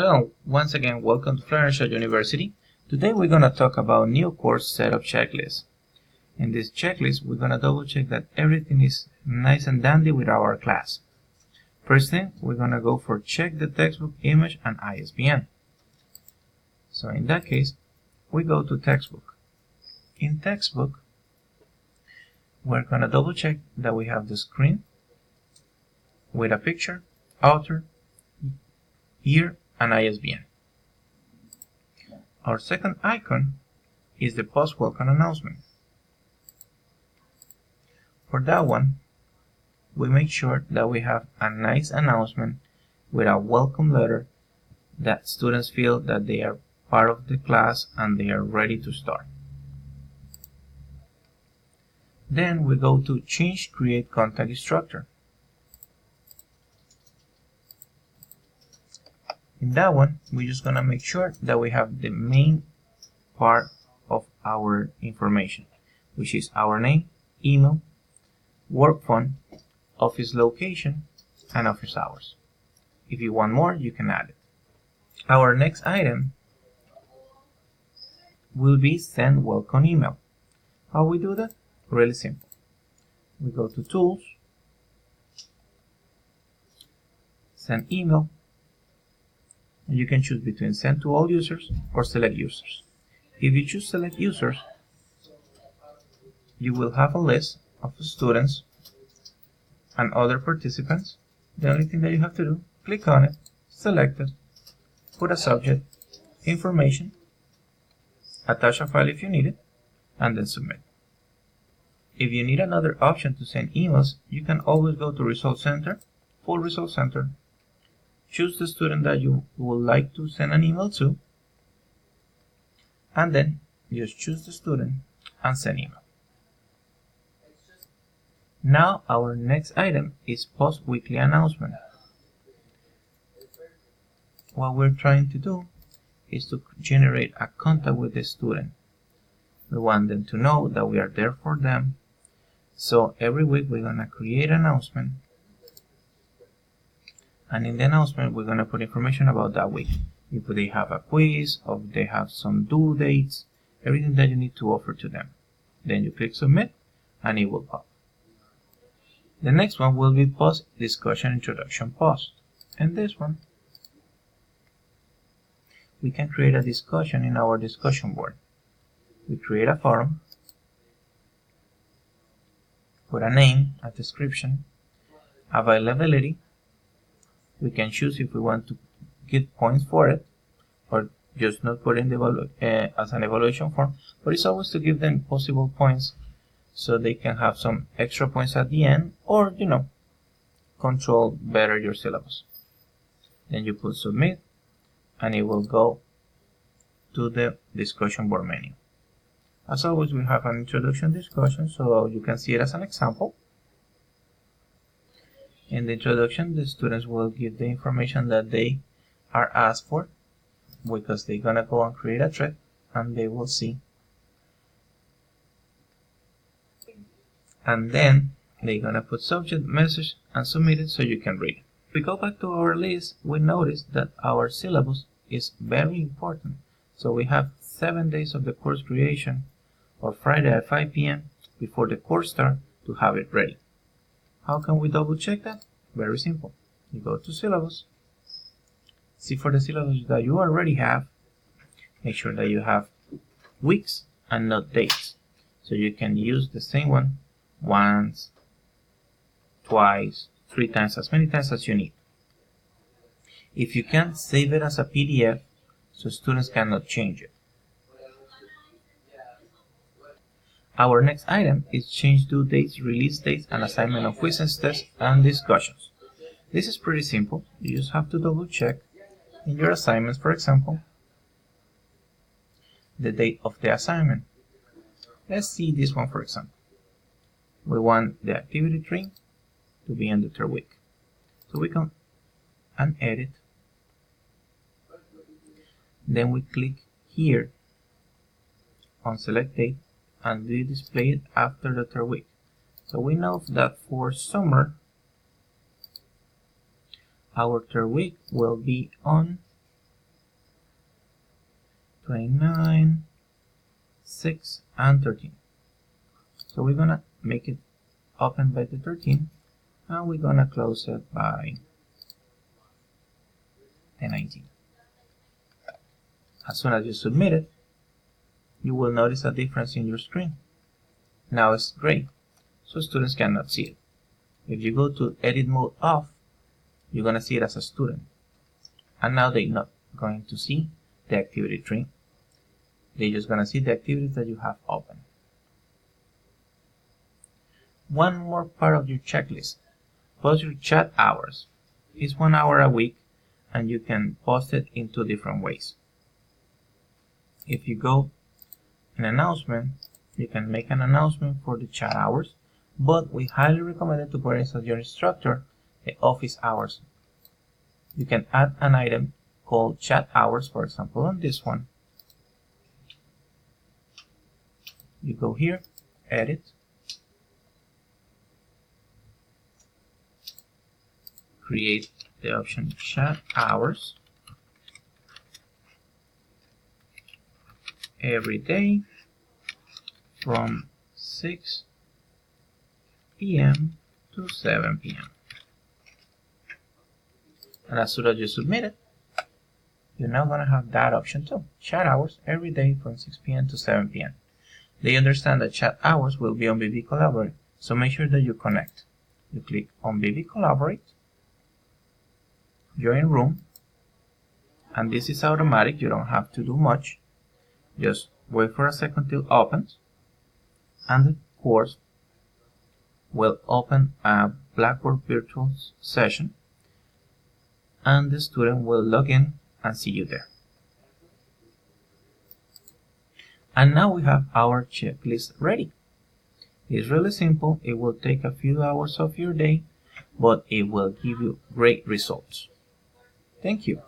Hello, once again, welcome to Florida University. Today we're going to talk about new course setup checklist. In this checklist, we're going to double check that everything is nice and dandy with our class. First thing, we're going to go for check the textbook image and ISBN. So in that case, we go to textbook. In textbook, we're going to double check that we have the screen with a picture, author, year, and ISBN. Our second icon is the post-welcome announcement. For that one, we make sure that we have a nice announcement with a welcome letter that students feel that they are part of the class and they are ready to start. Then we go to change create contact instructor. In that one, we're just going to make sure that we have the main part of our information, which is our name, email, work phone, office location, and office hours. If you want more, you can add it. Our next item will be send welcome email. How we do that? Really simple. We go to tools, send email, and you can choose between send to all users or select users. If you choose select users, you will have a list of students and other participants. The only thing that you have to do, click on it, select it, put a subject, information, attach a file if you need it, and then submit. If you need another option to send emails, you can always go to Result Center, Full Result Center, choose the student that you would like to send an email to, and then just choose the student and send email. Now our next item is post weekly announcement. What we're trying to do is to generate a contact with the student. We want them to know that we are there for them. So every week we're going to create an announcement, and in the announcement we're going to put information about that week. If they have a quiz, or if they have some due dates, everything that you need to offer to them. Then you click submit and it will pop. The next one will be post discussion introduction post. And this one, we can create a discussion in our discussion board. We create a forum, put a name, a description, availability. We can choose if we want to get points for it or just not put in the as an evaluation form, but it's always to give them possible points so they can have some extra points at the end, or control better your syllabus. Then you put submit and it will go to the discussion board menu. As always, we have an introduction discussion, so you can see it as an example. In the introduction, the students will give the information that they are asked for, because they're gonna go and create a thread and they will see. And then they're gonna put subject, message, and submit it so you can read it. If we go back to our list, we notice that our syllabus is very important. So we have 7 days of the course creation, or Friday at 5 p.m. before the course starts to have it ready. How can we double check that? Very simple. You go to syllabus, see for the syllabus that you already have, make sure that you have weeks and not dates. So you can use the same one once, twice, 3 times, as many times as you need. If you can, save it as a PDF so students cannot change it. Our next item is change due dates, release dates, and assignment of quizzes, tests, and discussions. This is pretty simple. You just have to double check in your assignments, for example, the date of the assignment. Let's see this one, for example. We want the activity 3 to be in the 3rd week. So we can edit. Then we click here on select date, and we display it after the 3rd week. So we know that for summer, our 3rd week will be on 29, 6, and 13. So we're gonna make it open by the 13, and we're gonna close it by the 19. As soon as you submit it, you will notice a difference in your screen. Now it's gray, so students cannot see it. If you go to edit mode off, you're gonna see it as a student. And now they're not going to see the activity tree. They're just gonna see the activities that you have open. One more part of your checklist. Post your chat hours. It's 1 hour a week, and you can post it in 2 different ways. If you go in announcement, you can make an announcement for the chat hours, but we highly recommend it to put as your instructor the office hours. You can add an item called chat hours, for example, on this one. You go here, edit, create the option chat hours every day from 6 p.m. to 7 p.m. And as soon as you submit it, you're now going to have that option too. Chat hours every day from 6 p.m. to 7 p.m. They understand that chat hours will be on VB Collaborate, so make sure that you connect. You click on VB Collaborate, join room, and this is automatic. You don't have to do much. Just wait for a second till it opens, and the course will open a Blackboard virtual session, and the student will log in and see you there. And now we have our checklist ready. It's really simple. It will take a few hours of your day, but it will give you great results. Thank you.